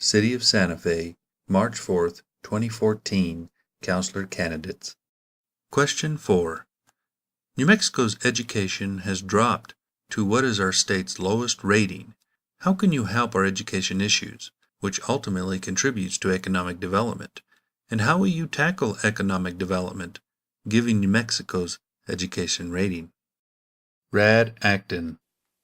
City of Santa Fe, March 4th, 2014, Counselor Candidates. Question 4. New Mexico's education has dropped to what is our state's lowest rating. How can you help our education issues, which ultimately contributes to economic development? And how will you tackle economic development, given New Mexico's education rating? Rad Acton.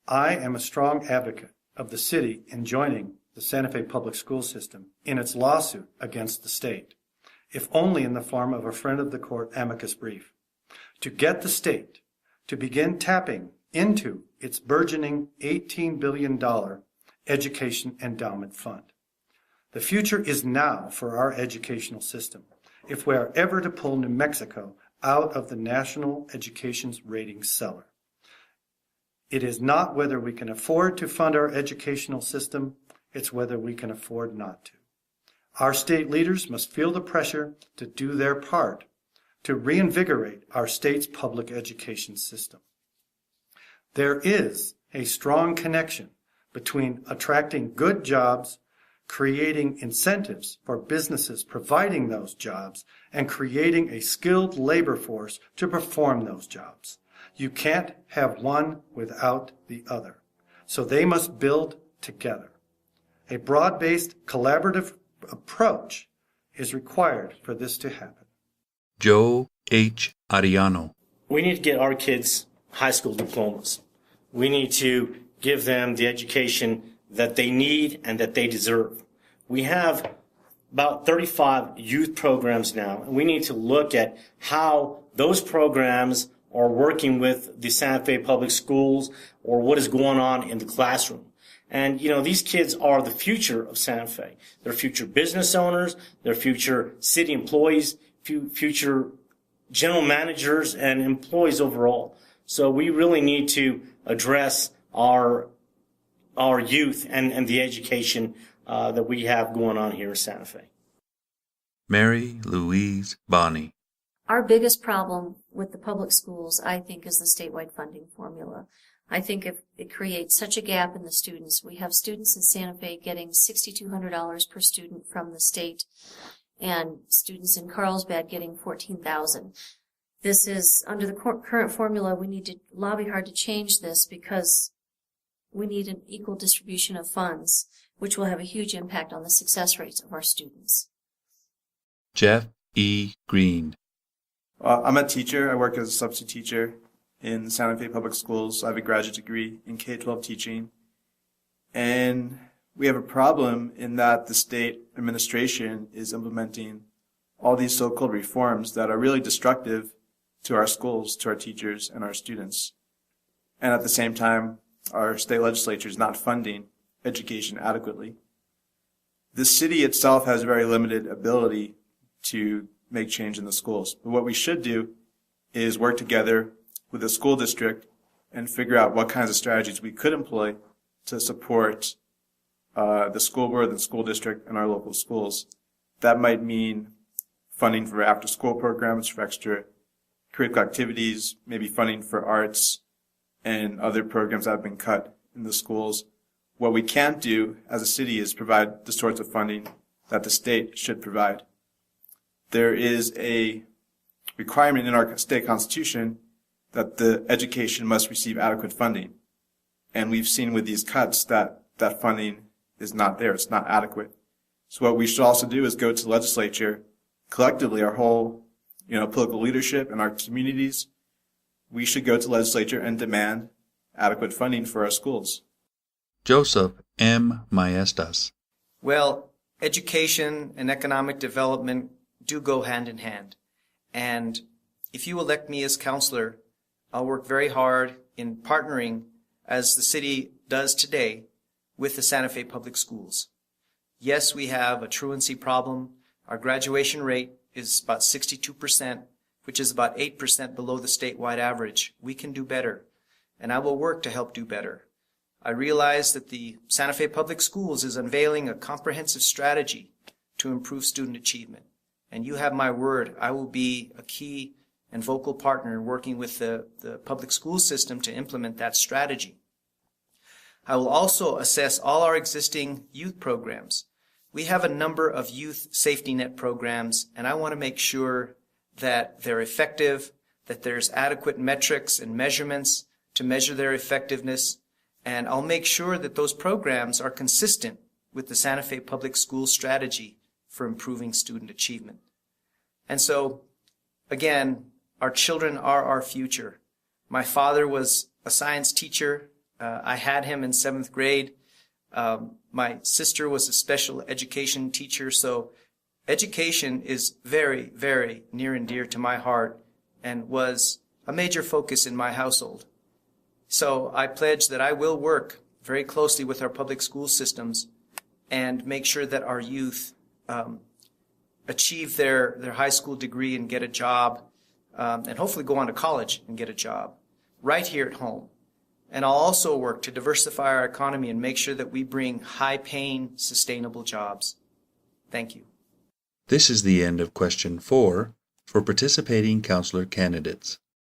I am a strong advocate of the city in joining the Santa Fe public school system in its lawsuit against the state, if only in the form of a friend of the court amicus brief, to get the state to begin tapping into its burgeoning $18 billion education endowment fund. The future is now for our educational system if we are ever to pull New Mexico out of the national education's ratings cellar. It is not whether we can afford to fund our educational system, it's whether we can afford not to. Our state leaders must feel the pressure to do their part to reinvigorate our state's public education system. There is a strong connection between attracting good jobs, creating incentives for businesses providing those jobs, and creating a skilled labor force to perform those jobs. You can't have one without the other. So they must build together. A broad-based collaborative approach is required for this to happen. Joe H. Ariano. We need to get our kids high school diplomas. We need to give them the education that they need and that they deserve. We have about 35 youth programs now, and we need to look at how those programs are working with the Santa Fe public schools or what is going on in the classroom. And, these kids are the future of Santa Fe. They're future business owners, they're future city employees, future general managers and employees overall. So we really need to address our youth and the education that we have going on here in Santa Fe. Mary Louise Bonney. Our biggest problem with the public schools, I think, is the statewide funding formula. I think it creates such a gap in the students. We have students in Santa Fe getting $6,200 per student from the state, and students in Carlsbad getting $14,000. This is, under the current formula, we need to lobby hard to change this because we need an equal distribution of funds, which will have a huge impact on the success rates of our students. Jeff E. Green. I'm a teacher. I work as a substitute teacher in Santa Fe Public Schools. I have a graduate degree in K-12 teaching. And we have a problem in that the state administration is implementing all these so-called reforms that are really destructive to our schools, to our teachers, and our students. And at the same time, our state legislature is not funding education adequately. The city itself has very limited ability to make change in the schools. But what we should do is work together with the school district and figure out what kinds of strategies we could employ to support the school board, the school district, and our local schools. That might mean funding for after-school programs, for extra critical activities, maybe funding for arts and other programs that have been cut in the schools. What we can't do as a city is provide the sorts of funding that the state should provide. There is a requirement in our state constitution that the education must receive adequate funding. And we've seen with these cuts that that funding is not there. It's not adequate. So what we should also do is go to the legislature, collectively, our whole, political leadership in our communities. We should go to the legislature and demand adequate funding for our schools. Joseph M. Maestas. Well, education and economic development do go hand in hand. And if you elect me as counselor, I'll work very hard in partnering, as the city does today, with the Santa Fe Public Schools. Yes, we have a truancy problem. Our graduation rate is about 62%, which is about 8% below the statewide average. We can do better, and I will work to help do better. I realize that the Santa Fe Public Schools is unveiling a comprehensive strategy to improve student achievement. And you have my word, I will be a key and vocal partner in working with the public school system to implement that strategy. I will also assess all our existing youth programs. We have a number of youth safety net programs, and I want to make sure that they're effective, that there's adequate metrics and measurements to measure their effectiveness, and I'll make sure that those programs are consistent with the Santa Fe Public Schools strategy for improving student achievement. And so, again, our children are our future. My father was a science teacher. I had him in 7th grade. My sister was a special education teacher, so education is very, very near and dear to my heart and was a major focus in my household. So I pledge that I will work very closely with our public school systems and make sure that our youth achieve their high school degree and get a job, and hopefully go on to college and get a job right here at home. And I'll also work to diversify our economy and make sure that we bring high-paying, sustainable jobs. Thank you. This is the end of question 4 for participating counselor candidates.